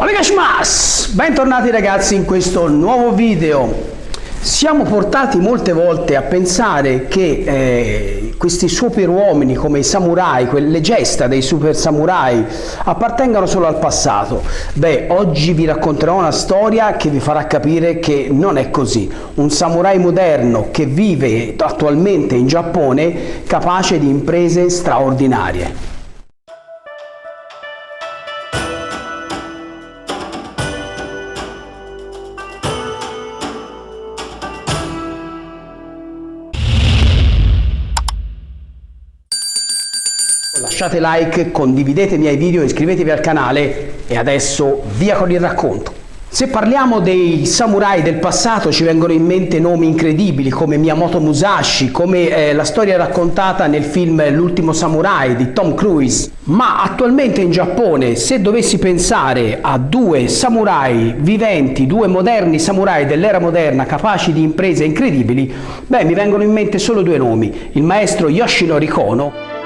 Onegaishimasu! Bentornati ragazzi in questo nuovo video. Siamo portati molte volte a pensare che questi superuomini come i samurai, quelle gesta dei super samurai, appartengano solo al passato. Beh, oggi vi racconterò una storia che vi farà capire che non è così. Un samurai moderno che vive attualmente in Giappone, capace di imprese straordinarie. Lasciate like, condividete i miei video, iscrivetevi al canale e adesso via con il racconto. Se parliamo dei samurai del passato ci vengono in mente nomi incredibili come Miyamoto Musashi, come la storia raccontata nel film L'ultimo samurai di Tom Cruise. Ma attualmente in Giappone, se dovessi pensare a due samurai viventi, due moderni samurai dell'era moderna capaci di imprese incredibili, beh, mi vengono in mente solo due nomi: il maestro Yoshinori Kono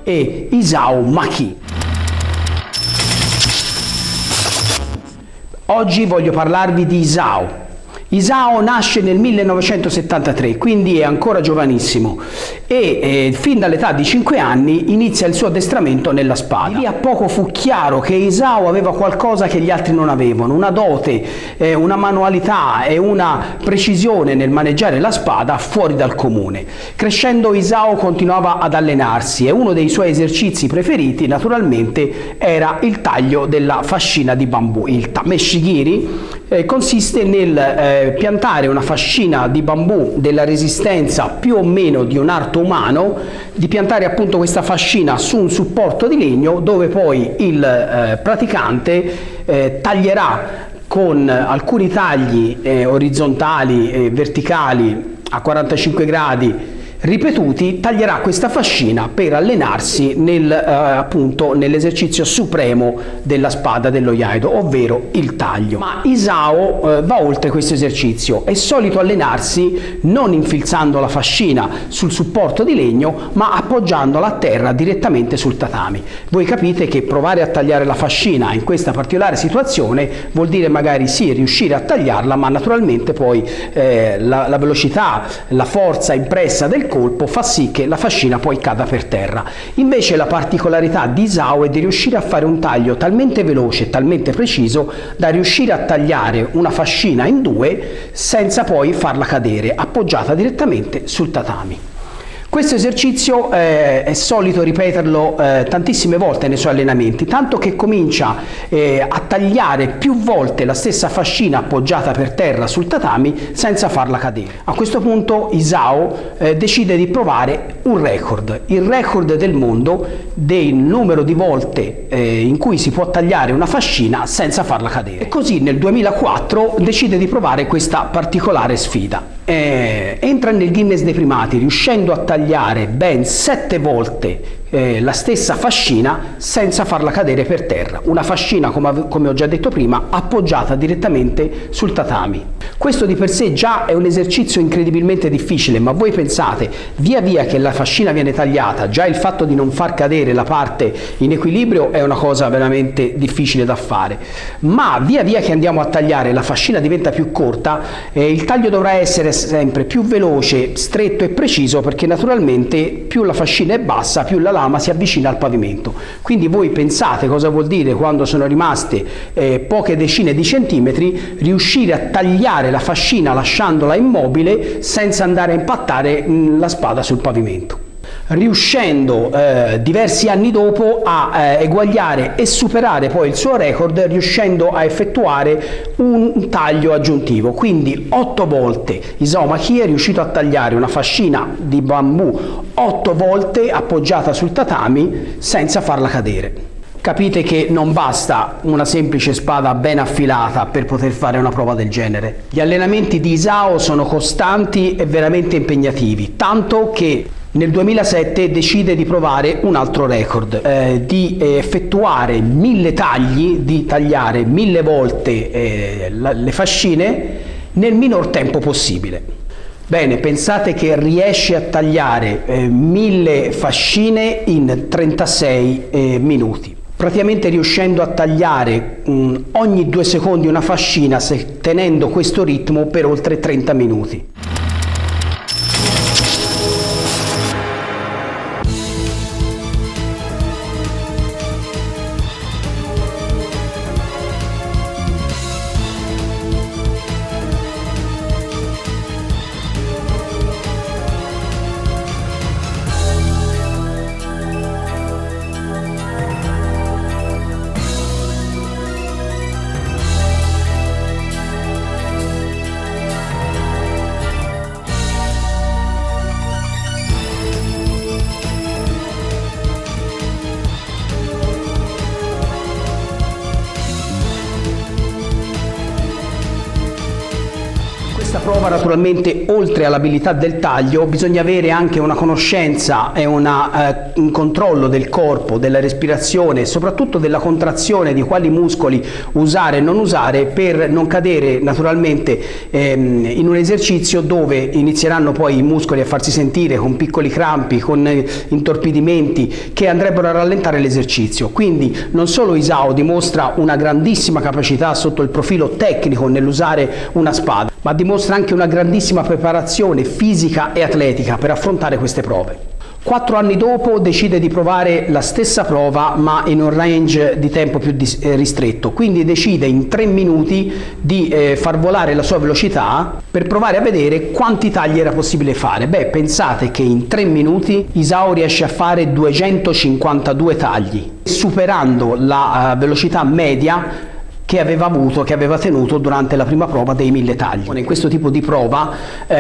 e Isao Maki. Oggi voglio parlarvi di Isao. Isao nasce nel 1973, quindi è ancora giovanissimo e fin dall'età di 5 anni inizia il suo addestramento nella spada. Di lì a poco fu chiaro che Isao aveva qualcosa che gli altri non avevano, una dote, una manualità e una precisione nel maneggiare la spada fuori dal comune. Crescendo Isao continuava ad allenarsi e uno dei suoi esercizi preferiti naturalmente era il taglio della fascina di bambù. Il tameshigiri consiste nel piantare una fascina di bambù della resistenza più o meno di un arto umano, di piantare appunto questa fascina su un supporto di legno dove poi il praticante taglierà con alcuni tagli orizzontali e verticali a 45 gradi ripetuti, taglierà questa fascina per allenarsi appunto nell'esercizio supremo della spada dello Iaido, ovvero il taglio. Ma Isao va oltre questo esercizio, è solito allenarsi non infilzando la fascina sul supporto di legno, ma appoggiandola a terra direttamente sul tatami. Voi capite che provare a tagliare la fascina in questa particolare situazione vuol dire magari sì riuscire a tagliarla, ma naturalmente poi la velocità, la forza impressa del colpo fa sì che la fascina poi cada per terra. Invece la particolarità di Isao è di riuscire a fare un taglio talmente veloce e talmente preciso da riuscire a tagliare una fascina in due senza poi farla cadere, appoggiata direttamente sul tatami. Questo esercizio è solito ripeterlo tantissime volte nei suoi allenamenti, tanto che comincia a tagliare più volte la stessa fascina appoggiata per terra sul tatami senza farla cadere. A questo punto Isao decide di provare un record, il record del mondo del numero di volte in cui si può tagliare una fascina senza farla cadere. E così nel 2004 decide di provare questa particolare sfida. Entra nel Guinness dei primati riuscendo a tagliare ben 7 volte la stessa fascina senza farla cadere per terra, una fascina come ho già detto prima appoggiata direttamente sul tatami. Questo di per sé già è un esercizio incredibilmente difficile, ma voi pensate, via via che la fascina viene tagliata, già il fatto di non far cadere la parte in equilibrio è una cosa veramente difficile da fare, ma via via che andiamo a tagliare la fascina diventa più corta, il taglio dovrà essere sempre più veloce, stretto e preciso, perché naturalmente più la fascina è bassa più la lama si avvicina al pavimento. Quindi voi pensate cosa vuol dire quando sono rimaste poche decine di centimetri riuscire a tagliare la fascina lasciandola immobile senza andare a impattare la spada sul pavimento, riuscendo diversi anni dopo a eguagliare e superare poi il suo record, riuscendo a effettuare un taglio aggiuntivo. Quindi 8 volte Isao Maki è riuscito a tagliare una fascina di bambù 8 volte appoggiata sul tatami senza farla cadere. Capite che non basta una semplice spada ben affilata per poter fare una prova del genere. Gli allenamenti di Isao sono costanti e veramente impegnativi, tanto che nel 2007 decide di provare un altro record, di effettuare 1000 tagli, di tagliare 1000 volte le fascine nel minor tempo possibile. Bene, pensate che riesce a tagliare 1000 fascine in 36 minuti. Praticamente riuscendo a tagliare ogni 2 secondi una fascina, tenendo questo ritmo per oltre 30 minuti. Questa prova naturalmente, oltre all'abilità del taglio, bisogna avere anche una conoscenza e un controllo del corpo, della respirazione e soprattutto della contrazione, di quali muscoli usare e non usare, per non cadere naturalmente in un esercizio dove inizieranno poi i muscoli a farsi sentire con piccoli crampi, con intorpidimenti che andrebbero a rallentare l'esercizio. Quindi non solo Isao dimostra una grandissima capacità sotto il profilo tecnico nell'usare una spada, ma dimostra anche una grandissima preparazione fisica e atletica per affrontare queste prove. 4 anni dopo decide di provare la stessa prova ma in un range di tempo più ristretto, quindi decide in 3 minuti di far volare la sua velocità per provare a vedere quanti tagli era possibile fare. Beh, pensate che in 3 minuti Isao riesce a fare 252 tagli, superando la velocità media che aveva tenuto durante la prima prova dei 1000 tagli. In questo tipo di prova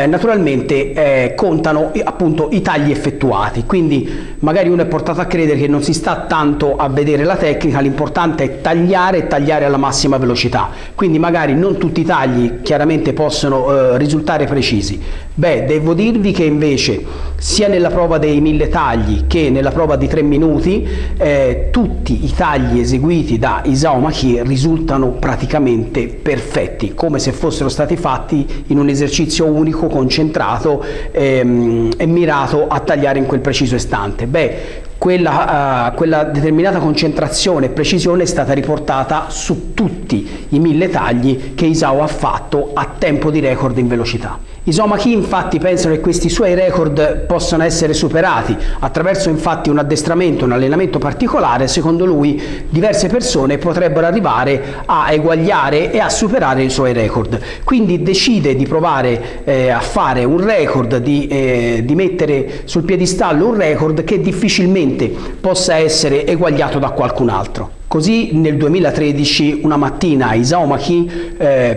naturalmente contano appunto i tagli effettuati, quindi magari uno è portato a credere che non si sta tanto a vedere la tecnica, l'importante è tagliare e tagliare alla massima velocità, quindi magari non tutti i tagli chiaramente possono risultare precisi. Beh, devo dirvi che invece sia nella prova dei 1000 tagli che nella prova di 3 minuti tutti i tagli eseguiti da Isao Maki risultano praticamente perfetti, come se fossero stati fatti in un esercizio unico, concentrato e mirato a tagliare in quel preciso istante. Beh, quella determinata concentrazione e precisione è stata riportata su tutti i 1000 tagli che Isao ha fatto a tempo di record in velocità. Isao Maki infatti pensa che questi suoi record possano essere superati attraverso infatti un addestramento, un allenamento particolare. Secondo lui diverse persone potrebbero arrivare a eguagliare e a superare i suoi record, quindi decide di provare a fare un record, di mettere sul piedistallo un record che difficilmente possa essere eguagliato da qualcun altro. Così nel 2013 una mattina Isao Maki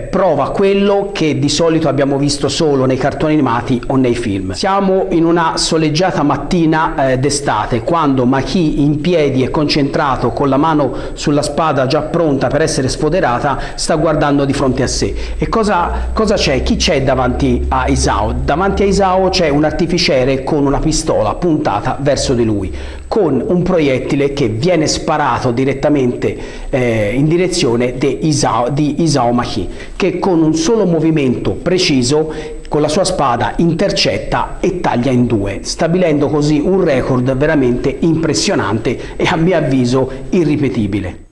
prova quello che di solito abbiamo visto solo nei cartoni animati o nei film. Siamo in una soleggiata mattina d'estate, quando Maki, in piedi e concentrato con la mano sulla spada già pronta per essere sfoderata, sta guardando di fronte a sé. E cosa c'è? Chi c'è davanti a Isao? Davanti a Isao c'è un artificiere con una pistola puntata verso di lui, con un proiettile che viene sparato direttamente in direzione di Isao Maki, che con un solo movimento preciso con la sua spada intercetta e taglia in 2, stabilendo così un record veramente impressionante e a mio avviso irripetibile.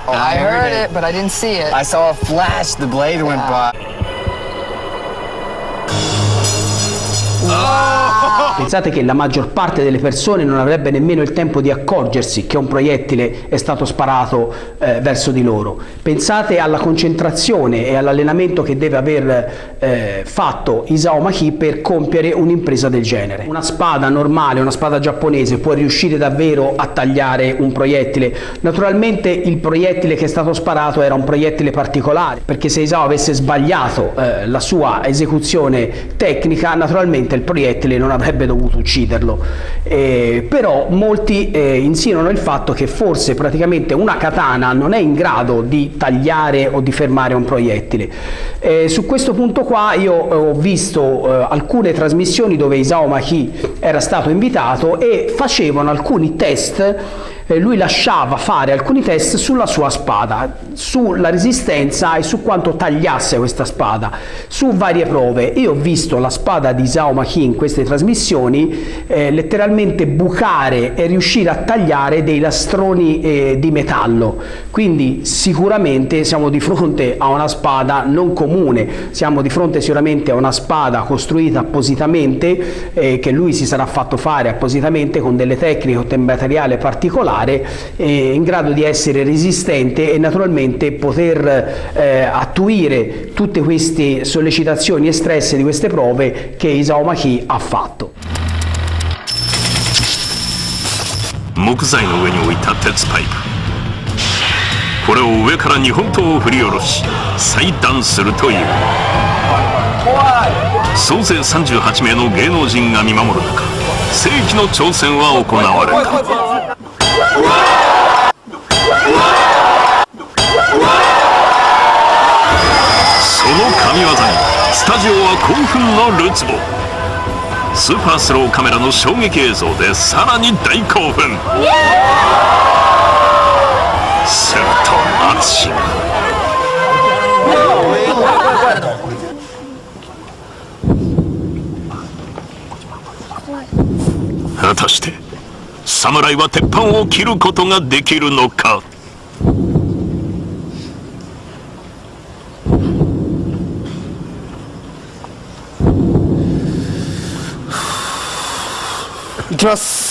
I heard it, but I didn't see it. I saw a flash, the blade went by. Pensate che la maggior parte delle persone non avrebbe nemmeno il tempo di accorgersi che un proiettile è stato sparato verso di loro. Pensate alla concentrazione e all'allenamento che deve aver fatto Isao Maki per compiere un'impresa del genere. Una spada normale, una spada giapponese, può riuscire davvero a tagliare un proiettile? Naturalmente il proiettile che è stato sparato era un proiettile particolare, perché se Isao avesse sbagliato la sua esecuzione tecnica, naturalmente il proiettile non avrebbe dovuto ucciderlo, però molti insinuano il fatto che forse praticamente una katana non è in grado di tagliare o di fermare un proiettile. Su questo punto qua io ho visto alcune trasmissioni dove Isao Maki era stato invitato e facevano alcuni test. Lui lasciava fare alcuni test sulla sua spada, sulla resistenza e su quanto tagliasse questa spada, su varie prove. Io ho visto la spada di Isao Maki in queste trasmissioni letteralmente bucare e riuscire a tagliare dei lastroni di metallo, quindi sicuramente siamo di fronte a una spada non comune, siamo di fronte sicuramente a una spada costruita appositamente, che lui si sarà fatto fare appositamente con delle tecniche o del materiale particolare, in grado di essere resistente e naturalmente poter attuire tutte queste sollecitazioni espresse di queste prove che Isao Maki ha fatto. 木材の上に置いた鉄パイプ、これを上から2本刀を振り下ろし裁断するという。総勢38名の芸能人が見守る中、世紀の挑戦は行われた。その神業にスタジオは興奮のるつぼ。スーパースローカメラの衝撃映像でさらに大興奮。すると淳が、果たして侍は鉄板を切ることができるのか。いきます。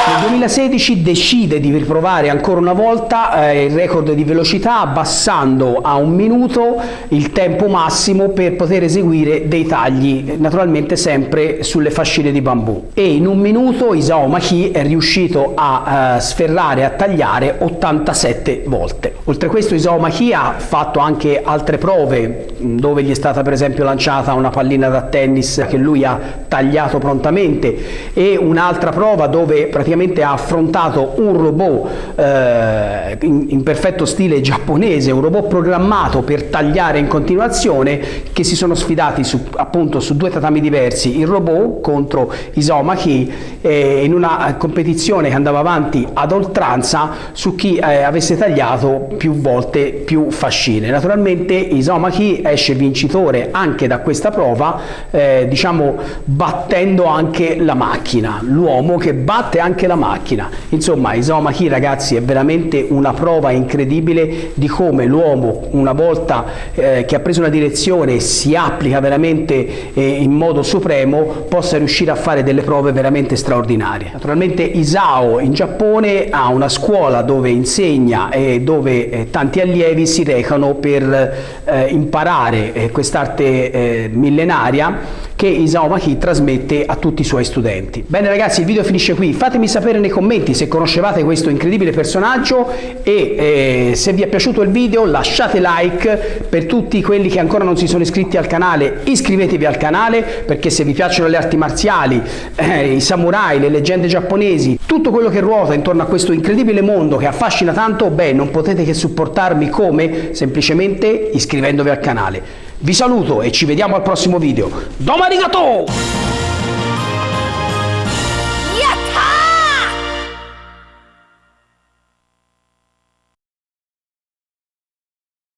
Nel 2016 decide di riprovare ancora una volta il record di velocità, abbassando a 1 minuto il tempo massimo per poter eseguire dei tagli, naturalmente sempre sulle fascine di bambù, e in 1 minuto Isao Maki è riuscito a sferrare, a tagliare 87 volte. Oltre a questo Isao Maki ha fatto anche altre prove dove gli è stata per esempio lanciata una pallina da tennis che lui ha tagliato prontamente, e un'altra prova dove praticamente ha affrontato un robot in perfetto stile giapponese, un robot programmato per tagliare in continuazione, che si sono sfidati appunto su 2 tatami diversi, il robot contro Isao Maki, in una competizione che andava avanti ad oltranza su chi avesse tagliato più volte più fascine. Naturalmente Isao Maki esce vincitore anche da questa prova, diciamo battendo anche la macchina, l'uomo che batte anche la macchina. Insomma, Isao Maki, ragazzi, è veramente una prova incredibile di come l'uomo, una volta che ha preso una direzione e si applica veramente in modo supremo, possa riuscire a fare delle prove veramente straordinarie. Naturalmente Isao in Giappone ha una scuola dove insegna e dove tanti allievi si recano per imparare quest'arte millenaria che Isao Maki trasmette a tutti i suoi studenti. Bene ragazzi, il video finisce qui. Fatemi sapere nei commenti se conoscevate questo incredibile personaggio e se vi è piaciuto il video lasciate like. Per tutti quelli che ancora non si sono iscritti al canale, iscrivetevi al canale, perché se vi piacciono le arti marziali, i samurai, le leggende giapponesi, tutto quello che ruota intorno a questo incredibile mondo che affascina tanto, beh, non potete che supportarmi come? Semplicemente iscrivendovi al canale. Vi saluto e ci vediamo al prossimo video. Domo arigato!